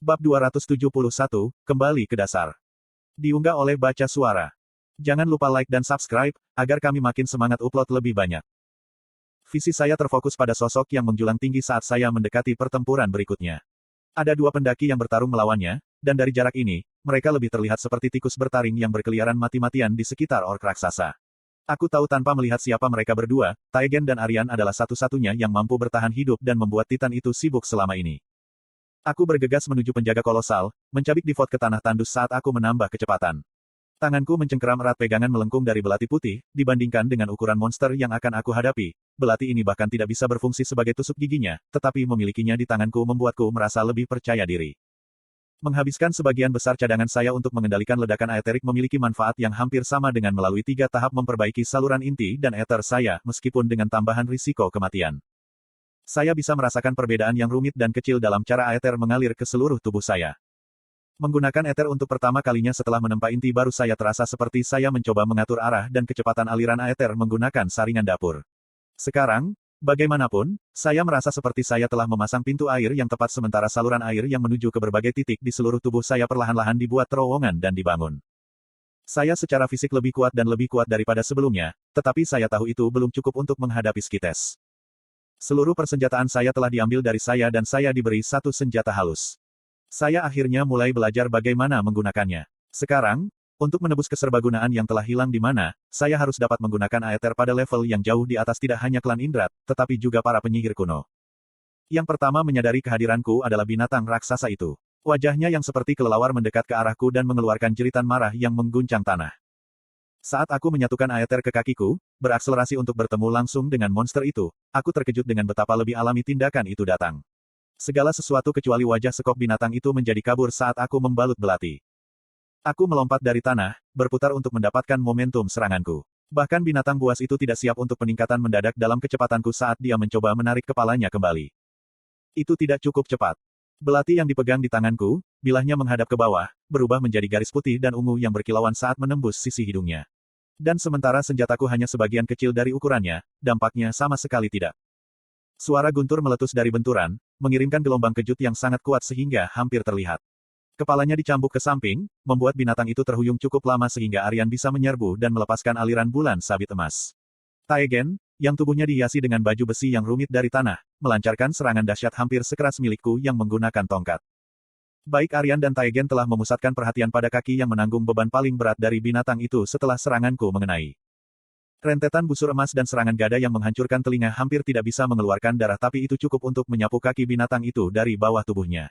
Bab 271, kembali ke dasar. Diunggah oleh Baca Suara. Jangan lupa like dan subscribe, agar kami makin semangat upload lebih banyak. Visi saya terfokus pada sosok yang menjulang tinggi saat saya mendekati pertempuran berikutnya. Ada dua pendaki yang bertarung melawannya, dan dari jarak ini, mereka lebih terlihat seperti tikus bertaring yang berkeliaran mati-matian di sekitar ork raksasa. Aku tahu tanpa melihat siapa mereka berdua, Taegen dan Aryan adalah satu-satunya yang mampu bertahan hidup dan membuat Titan itu sibuk selama ini. Aku bergegas menuju penjaga kolosal, mencabik Divot ke tanah tandus saat aku menambah kecepatan. Tanganku mencengkeram erat pegangan melengkung dari belati putih, dibandingkan dengan ukuran monster yang akan aku hadapi. Belati ini bahkan tidak bisa berfungsi sebagai tusuk giginya, tetapi memilikinya di tanganku membuatku merasa lebih percaya diri. Menghabiskan sebagian besar cadangan saya untuk mengendalikan ledakan aeterik memiliki manfaat yang hampir sama dengan melalui 3 tahap memperbaiki saluran inti dan ether saya, meskipun dengan tambahan risiko kematian. Saya bisa merasakan perbedaan yang rumit dan kecil dalam cara aether mengalir ke seluruh tubuh saya. Menggunakan ether untuk pertama kalinya setelah menempa inti baru saya terasa seperti saya mencoba mengatur arah dan kecepatan aliran aether menggunakan saringan dapur. Sekarang, bagaimanapun, saya merasa seperti saya telah memasang pintu air yang tepat sementara saluran air yang menuju ke berbagai titik di seluruh tubuh saya perlahan-lahan dibuat terowongan dan dibangun. Saya secara fisik lebih kuat dan lebih kuat daripada sebelumnya, tetapi saya tahu itu belum cukup untuk menghadapi Skites. Seluruh persenjataan saya telah diambil dari saya dan saya diberi satu senjata halus. Saya akhirnya mulai belajar bagaimana menggunakannya. Sekarang, untuk menebus keserbagunaan yang telah hilang di mana, saya harus dapat menggunakan aether pada level yang jauh di atas tidak hanya klan Indrat, tetapi juga para penyihir kuno. Yang pertama menyadari kehadiranku adalah binatang raksasa itu. Wajahnya yang seperti kelelawar mendekat ke arahku dan mengeluarkan jeritan marah yang mengguncang tanah. Saat aku menyatukan aether ke kakiku, berakselerasi untuk bertemu langsung dengan monster itu, aku terkejut dengan betapa lebih alami tindakan itu datang. Segala sesuatu kecuali wajah sekop binatang itu menjadi kabur saat aku membalut belati. Aku melompat dari tanah, berputar untuk mendapatkan momentum seranganku. Bahkan binatang buas itu tidak siap untuk peningkatan mendadak dalam kecepatanku saat dia mencoba menarik kepalanya kembali. Itu tidak cukup cepat. Belati yang dipegang di tanganku, bilahnya menghadap ke bawah, berubah menjadi garis putih dan ungu yang berkilauan saat menembus sisi hidungnya. Dan sementara senjataku hanya sebagian kecil dari ukurannya, dampaknya sama sekali tidak. Suara guntur meletus dari benturan, mengirimkan gelombang kejut yang sangat kuat sehingga hampir terlihat. Kepalanya dicambuk ke samping, membuat binatang itu terhuyung cukup lama sehingga Aryan bisa menyerbu dan melepaskan aliran bulan sabit emas. Taegen, yang tubuhnya dihiasi dengan baju besi yang rumit dari tanah, melancarkan serangan dahsyat hampir sekeras milikku yang menggunakan tongkat. Baik Aryan dan Taegen telah memusatkan perhatian pada kaki yang menanggung beban paling berat dari binatang itu setelah seranganku mengenai. Rentetan busur emas dan serangan gada yang menghancurkan telinga hampir tidak bisa mengeluarkan darah tapi itu cukup untuk menyapu kaki binatang itu dari bawah tubuhnya.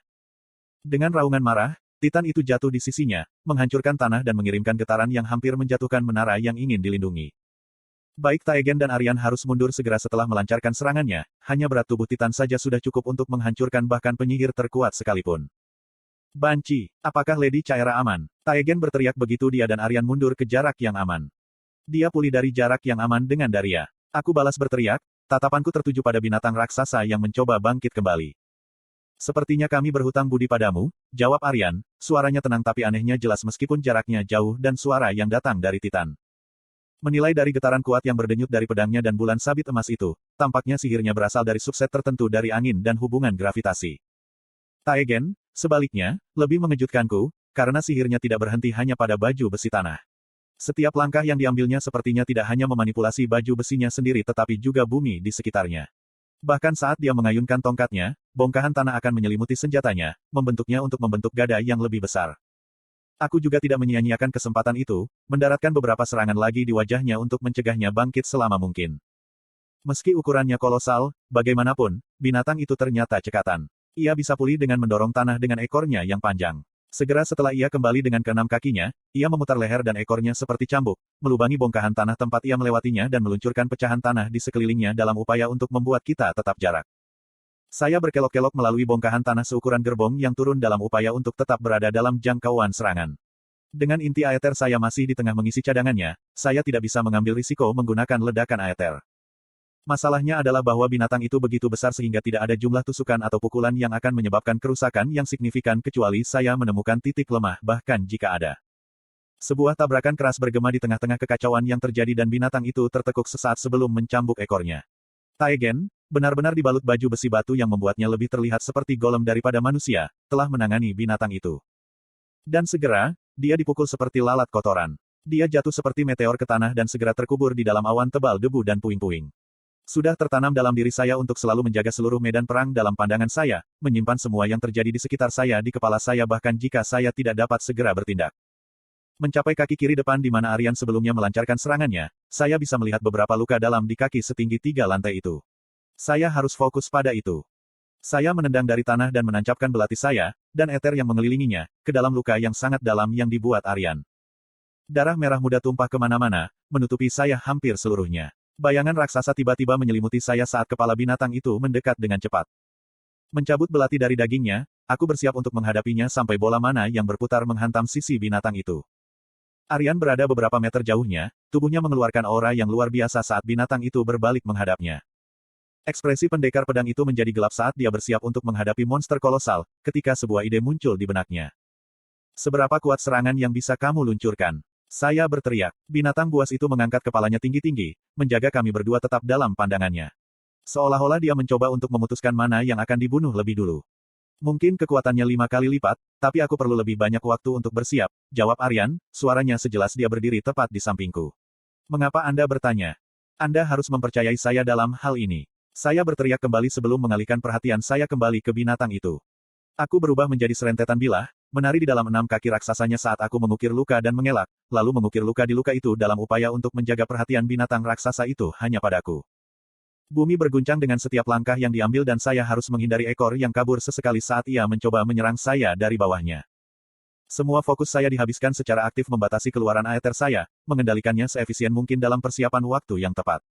Dengan raungan marah, Titan itu jatuh di sisinya, menghancurkan tanah dan mengirimkan getaran yang hampir menjatuhkan menara yang ingin dilindungi. Baik Taegen dan Aryan harus mundur segera setelah melancarkan serangannya, hanya berat tubuh Titan saja sudah cukup untuk menghancurkan bahkan penyihir terkuat sekalipun. Banci, apakah Lady Chaera aman? Taegen berteriak begitu dia dan Aryan mundur ke jarak yang aman. Dia pulih dari jarak yang aman dengan Daria. Aku balas berteriak, tatapanku tertuju pada binatang raksasa yang mencoba bangkit kembali. Sepertinya kami berhutang budi padamu, jawab Aryan, suaranya tenang tapi anehnya jelas meskipun jaraknya jauh dan suara yang datang dari Titan. Menilai dari getaran kuat yang berdenyut dari pedangnya dan bulan sabit emas itu, tampaknya sihirnya berasal dari subset tertentu dari angin dan hubungan gravitasi. Taegen, sebaliknya, lebih mengejutkanku, karena sihirnya tidak berhenti hanya pada baju besi tanah. Setiap langkah yang diambilnya sepertinya tidak hanya memanipulasi baju besinya sendiri tetapi juga bumi di sekitarnya. Bahkan saat dia mengayunkan tongkatnya, bongkahan tanah akan menyelimuti senjatanya, membentuknya untuk membentuk gada yang lebih besar. Aku juga tidak menyia-nyiakan kesempatan itu, mendaratkan beberapa serangan lagi di wajahnya untuk mencegahnya bangkit selama mungkin. Meski ukurannya kolosal, bagaimanapun, binatang itu ternyata cekatan. Ia bisa pulih dengan mendorong tanah dengan ekornya yang panjang. Segera setelah ia kembali dengan keenam kakinya, ia memutar leher dan ekornya seperti cambuk, melubangi bongkahan tanah tempat ia melewatinya dan meluncurkan pecahan tanah di sekelilingnya dalam upaya untuk membuat kita tetap jarak. Saya berkelok-kelok melalui bongkahan tanah seukuran gerbong yang turun dalam upaya untuk tetap berada dalam jangkauan serangan. Dengan inti aether saya masih di tengah mengisi cadangannya, saya tidak bisa mengambil risiko menggunakan ledakan aether. Masalahnya adalah bahwa binatang itu begitu besar sehingga tidak ada jumlah tusukan atau pukulan yang akan menyebabkan kerusakan yang signifikan kecuali saya menemukan titik lemah bahkan jika ada. Sebuah tabrakan keras bergema di tengah-tengah kekacauan yang terjadi dan binatang itu tertekuk sesaat sebelum mencambuk ekornya. Taegen, benar-benar dibalut baju besi batu yang membuatnya lebih terlihat seperti golem daripada manusia, telah menangani binatang itu. Dan segera, dia dipukul seperti lalat kotoran. Dia jatuh seperti meteor ke tanah dan segera terkubur di dalam awan tebal debu dan puing-puing. Sudah tertanam dalam diri saya untuk selalu menjaga seluruh medan perang dalam pandangan saya, menyimpan semua yang terjadi di sekitar saya di kepala saya bahkan jika saya tidak dapat segera bertindak. Mencapai kaki kiri depan di mana Aryan sebelumnya melancarkan serangannya, saya bisa melihat beberapa luka dalam di kaki setinggi 3 lantai itu. Saya harus fokus pada itu. Saya menendang dari tanah dan menancapkan belati saya, dan eter yang mengelilinginya, ke dalam luka yang sangat dalam yang dibuat Aryan. Darah merah muda tumpah kemana-mana, menutupi saya hampir seluruhnya. Bayangan raksasa tiba-tiba menyelimuti saya saat kepala binatang itu mendekat dengan cepat. Mencabut belati dari dagingnya, aku bersiap untuk menghadapinya sampai bola mana yang berputar menghantam sisi binatang itu. Aryan berada beberapa meter jauhnya, tubuhnya mengeluarkan aura yang luar biasa saat binatang itu berbalik menghadapnya. Ekspresi pendekar pedang itu menjadi gelap saat dia bersiap untuk menghadapi monster kolosal, ketika sebuah ide muncul di benaknya. Seberapa kuat serangan yang bisa kamu luncurkan? Saya berteriak. Binatang buas itu mengangkat kepalanya tinggi-tinggi, menjaga kami berdua tetap dalam pandangannya. Seolah-olah dia mencoba untuk memutuskan mana yang akan dibunuh lebih dulu. Mungkin kekuatannya 5 kali lipat, tapi aku perlu lebih banyak waktu untuk bersiap, jawab Aryan, suaranya sejelas dia berdiri tepat di sampingku. Mengapa Anda bertanya? Anda harus mempercayai saya dalam hal ini. Saya berteriak kembali sebelum mengalihkan perhatian saya kembali ke binatang itu. Aku berubah menjadi serentetan bilah, menari di dalam 6 kaki raksasanya saat aku mengukir luka dan mengelak, lalu mengukir luka di luka itu dalam upaya untuk menjaga perhatian binatang raksasa itu hanya padaku. Bumi berguncang dengan setiap langkah yang diambil dan saya harus menghindari ekor yang kabur sesekali saat ia mencoba menyerang saya dari bawahnya. Semua fokus saya dihabiskan secara aktif membatasi keluaran aether saya, mengendalikannya seefisien mungkin dalam persiapan waktu yang tepat.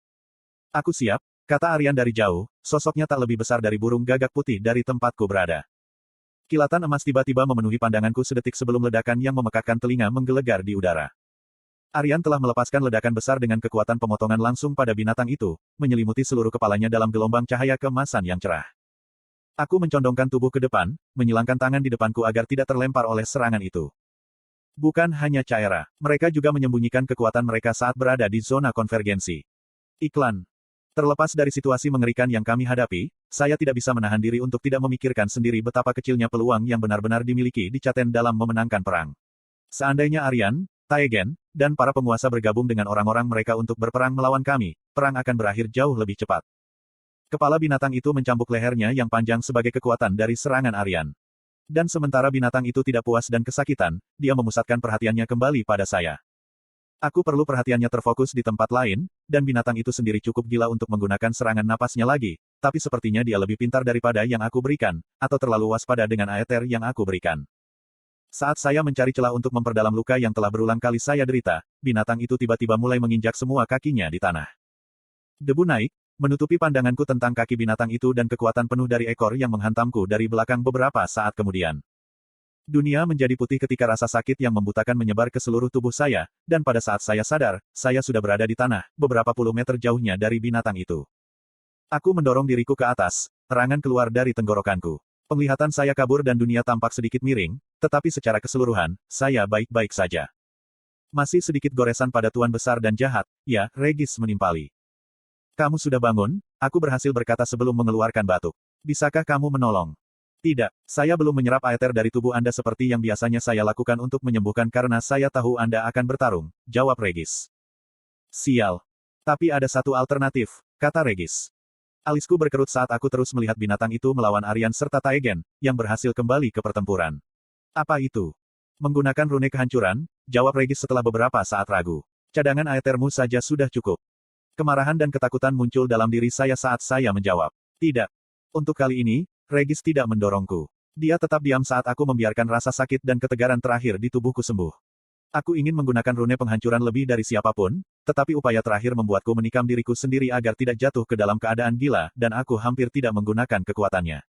Aku siap, kata Aryan dari jauh, sosoknya tak lebih besar dari burung gagak putih dari tempatku berada. Kilatan emas tiba-tiba memenuhi pandanganku sedetik sebelum ledakan yang memekakkan telinga menggelegar di udara. Aryan telah melepaskan ledakan besar dengan kekuatan pemotongan langsung pada binatang itu, menyelimuti seluruh kepalanya dalam gelombang cahaya keemasan yang cerah. Aku mencondongkan tubuh ke depan, menyilangkan tangan di depanku agar tidak terlempar oleh serangan itu. Bukan hanya Caera, mereka juga menyembunyikan kekuatan mereka saat berada di zona konvergensi. Iklan. Terlepas dari situasi mengerikan yang kami hadapi, saya tidak bisa menahan diri untuk tidak memikirkan sendiri betapa kecilnya peluang yang benar-benar dimiliki di Caten dalam memenangkan perang. Seandainya Aryan, Taegen, dan para penguasa bergabung dengan orang-orang mereka untuk berperang melawan kami, perang akan berakhir jauh lebih cepat. Kepala binatang itu mencambuk lehernya yang panjang sebagai kekuatan dari serangan Aryan. Dan sementara binatang itu tidak puas dan kesakitan, dia memusatkan perhatiannya kembali pada saya. Aku perlu perhatiannya terfokus di tempat lain, dan binatang itu sendiri cukup gila untuk menggunakan serangan napasnya lagi, tapi sepertinya dia lebih pintar daripada yang aku berikan, atau terlalu waspada dengan aether yang aku berikan. Saat saya mencari celah untuk memperdalam luka yang telah berulang kali saya derita, binatang itu tiba-tiba mulai menginjak semua kakinya di tanah. Debu naik, menutupi pandanganku tentang kaki binatang itu dan kekuatan penuh dari ekor yang menghantamku dari belakang beberapa saat kemudian. Dunia menjadi putih ketika rasa sakit yang membutakan menyebar ke seluruh tubuh saya, dan pada saat saya sadar, saya sudah berada di tanah, beberapa puluh meter jauhnya dari binatang itu. Aku mendorong diriku ke atas, terangan keluar dari tenggorokanku. Penglihatan saya kabur dan dunia tampak sedikit miring, tetapi secara keseluruhan, saya baik-baik saja. Masih sedikit goresan pada tuan besar dan jahat, ya, Regis menimpali. Kamu sudah bangun? Aku berhasil berkata sebelum mengeluarkan batuk. Bisakah kamu menolong? Tidak, saya belum menyerap aether dari tubuh Anda seperti yang biasanya saya lakukan untuk menyembuhkan karena saya tahu Anda akan bertarung, jawab Regis. Sial. Tapi ada satu alternatif, kata Regis. Alisku berkerut saat aku terus melihat binatang itu melawan Aryan serta Taegen, yang berhasil kembali ke pertempuran. Apa itu? Menggunakan rune kehancuran, jawab Regis setelah beberapa saat ragu. Cadangan aethermu saja sudah cukup. Kemarahan dan ketakutan muncul dalam diri saya saat saya menjawab. Tidak. Untuk kali ini, Regis tidak mendorongku. Dia tetap diam saat aku membiarkan rasa sakit dan ketegaran terakhir di tubuhku sembuh. Aku ingin menggunakan rune penghancuran lebih dari siapapun, tetapi upaya terakhir membuatku menikam diriku sendiri agar tidak jatuh ke dalam keadaan gila, dan aku hampir tidak menggunakan kekuatannya.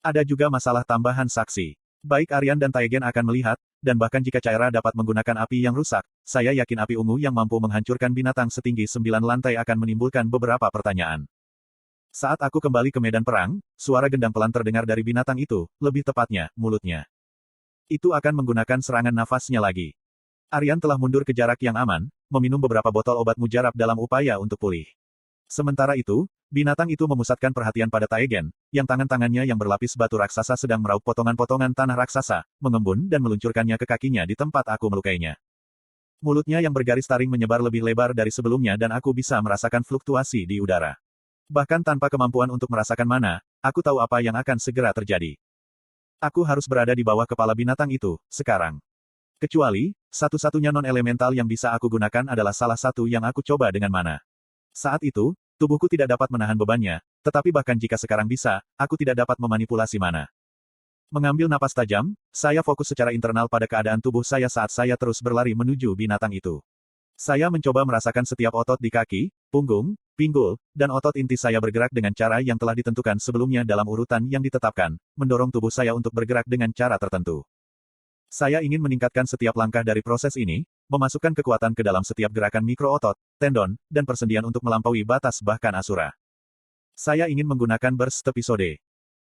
Ada juga masalah tambahan saksi. Baik Aryan dan Taegen akan melihat, dan bahkan jika Caera dapat menggunakan api yang rusak, saya yakin api ungu yang mampu menghancurkan binatang setinggi 9 lantai akan menimbulkan beberapa pertanyaan. Saat aku kembali ke medan perang, suara gendang pelan terdengar dari binatang itu, lebih tepatnya, mulutnya. Itu akan menggunakan serangan nafasnya lagi. Aryan telah mundur ke jarak yang aman, meminum beberapa botol obat mujarab dalam upaya untuk pulih. Sementara itu, Binatang itu memusatkan perhatian pada Taegen, yang tangan-tangannya yang berlapis batu raksasa sedang meraup potongan-potongan tanah raksasa, mengembun dan meluncurkannya ke kakinya di tempat aku melukainya. Mulutnya yang bergaris taring menyebar lebih lebar dari sebelumnya dan aku bisa merasakan fluktuasi di udara. Bahkan tanpa kemampuan untuk merasakan mana, aku tahu apa yang akan segera terjadi. Aku harus berada di bawah kepala binatang itu, sekarang. Kecuali, satu-satunya non-elemental yang bisa aku gunakan adalah salah satu yang aku coba dengan mana. Saat itu, tubuhku tidak dapat menahan bebannya, tetapi bahkan jika sekarang bisa, aku tidak dapat memanipulasi mana. Mengambil napas tajam, saya fokus secara internal pada keadaan tubuh saya saat saya terus berlari menuju binatang itu. Saya mencoba merasakan setiap otot di kaki, punggung, pinggul, dan otot inti saya bergerak dengan cara yang telah ditentukan sebelumnya dalam urutan yang ditetapkan, mendorong tubuh saya untuk bergerak dengan cara tertentu. Saya ingin meningkatkan setiap langkah dari proses ini, memasukkan kekuatan ke dalam setiap gerakan mikro otot, tendon, dan persendian untuk melampaui batas bahkan asura. Saya ingin menggunakan burst episode.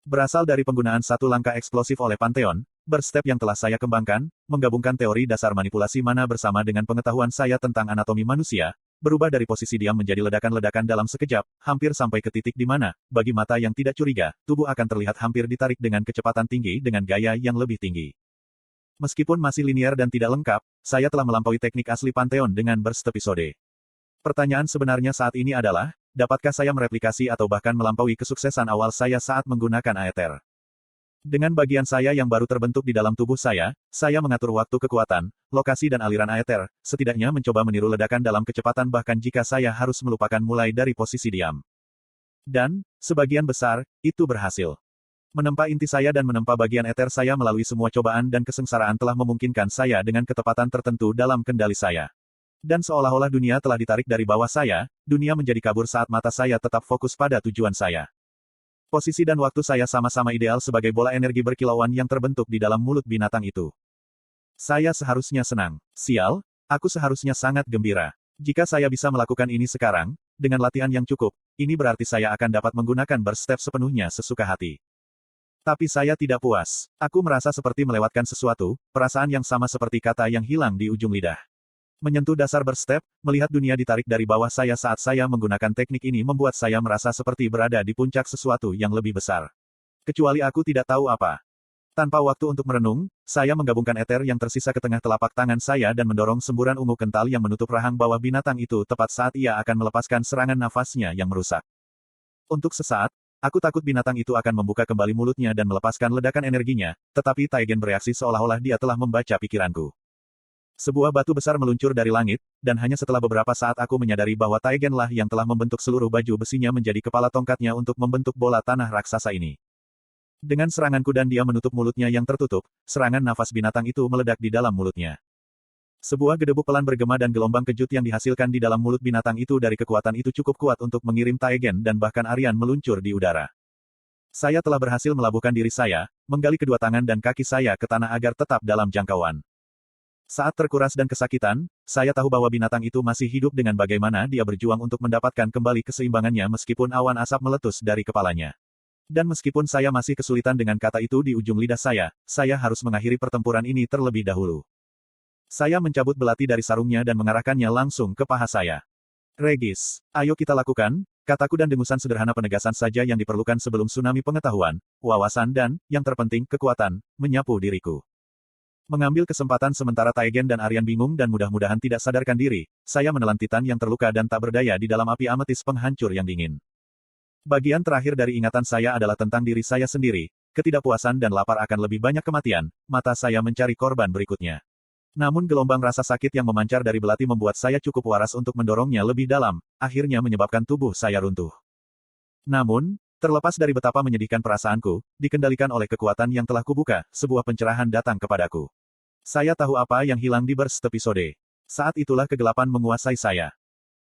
Berasal dari penggunaan satu langkah eksplosif oleh Pantheon, burst step yang telah saya kembangkan, menggabungkan teori dasar manipulasi mana bersama dengan pengetahuan saya tentang anatomi manusia, berubah dari posisi diam menjadi ledakan-ledakan dalam sekejap, hampir sampai ke titik di mana, bagi mata yang tidak curiga, tubuh akan terlihat hampir ditarik dengan kecepatan tinggi dengan gaya yang lebih tinggi. Meskipun masih linear dan tidak lengkap, saya telah melampaui teknik asli Pantheon dengan burst episode. Pertanyaan sebenarnya saat ini adalah, dapatkah saya mereplikasi atau bahkan melampaui kesuksesan awal saya saat menggunakan Aether? Dengan bagian saya yang baru terbentuk di dalam tubuh saya mengatur waktu kekuatan, lokasi dan aliran Aether, setidaknya mencoba meniru ledakan dalam kecepatan bahkan jika saya harus melupakan mulai dari posisi diam. Dan, sebagian besar, itu berhasil. Menempa inti saya dan menempa bagian Aether saya melalui semua cobaan dan kesengsaraan telah memungkinkan saya dengan ketepatan tertentu dalam kendali saya. Dan seolah-olah dunia telah ditarik dari bawah saya, dunia menjadi kabur saat mata saya tetap fokus pada tujuan saya. Posisi dan waktu saya sama-sama ideal sebagai bola energi berkilauan yang terbentuk di dalam mulut binatang itu. Saya seharusnya senang. Sial, aku seharusnya sangat gembira. Jika saya bisa melakukan ini sekarang, dengan latihan yang cukup, ini berarti saya akan dapat menggunakan burst step sepenuhnya sesuka hati. Tapi saya tidak puas. Aku merasa seperti melewatkan sesuatu, perasaan yang sama seperti kata yang hilang di ujung lidah. Menyentuh dasar burst step, melihat dunia ditarik dari bawah saya saat saya menggunakan teknik ini membuat saya merasa seperti berada di puncak sesuatu yang lebih besar. Kecuali aku tidak tahu apa. Tanpa waktu untuk merenung, saya menggabungkan Aether yang tersisa ke tengah telapak tangan saya dan mendorong semburan ungu kental yang menutup rahang bawah binatang itu tepat saat ia akan melepaskan serangan nafasnya yang merusak. Untuk sesaat, aku takut binatang itu akan membuka kembali mulutnya dan melepaskan ledakan energinya, tetapi Taegen bereaksi seolah-olah dia telah membaca pikiranku. Sebuah batu besar meluncur dari langit, dan hanya setelah beberapa saat aku menyadari bahwa Taegenlah yang telah membentuk seluruh baju besinya menjadi kepala tongkatnya untuk membentuk bola tanah raksasa ini. Dengan seranganku dan dia menutup mulutnya yang tertutup, serangan nafas binatang itu meledak di dalam mulutnya. Sebuah gedebu pelan bergema dan gelombang kejut yang dihasilkan di dalam mulut binatang itu dari kekuatan itu cukup kuat untuk mengirim Taegen dan bahkan Aryan meluncur di udara. Saya telah berhasil melabuhkan diri saya, menggali kedua tangan dan kaki saya ke tanah agar tetap dalam jangkauan. Saat terkuras dan kesakitan, saya tahu bahwa binatang itu masih hidup dengan bagaimana dia berjuang untuk mendapatkan kembali keseimbangannya meskipun awan asap meletus dari kepalanya. Dan meskipun saya masih kesulitan dengan kata itu di ujung lidah saya harus mengakhiri pertempuran ini terlebih dahulu. Saya mencabut belati dari sarungnya dan mengarahkannya langsung ke paha saya. Regis, ayo kita lakukan, kataku dan dengusan sederhana penegasan saja yang diperlukan sebelum tsunami pengetahuan, wawasan dan, yang terpenting, kekuatan, menyapu diriku. Mengambil kesempatan sementara Taegen dan Aryan bingung dan mudah-mudahan tidak sadarkan diri, saya menelan Titan yang terluka dan tak berdaya di dalam api ametis penghancur yang dingin. Bagian terakhir dari ingatan saya adalah tentang diri saya sendiri, ketidakpuasan dan lapar akan lebih banyak kematian, mata saya mencari korban berikutnya. Namun gelombang rasa sakit yang memancar dari belati membuat saya cukup waras untuk mendorongnya lebih dalam, akhirnya menyebabkan tubuh saya runtuh. Namun, terlepas dari betapa menyedihkan perasaanku, dikendalikan oleh kekuatan yang telah kubuka, sebuah pencerahan datang kepadaku. Saya tahu apa yang hilang di burst episode. Saat itulah kegelapan menguasai saya.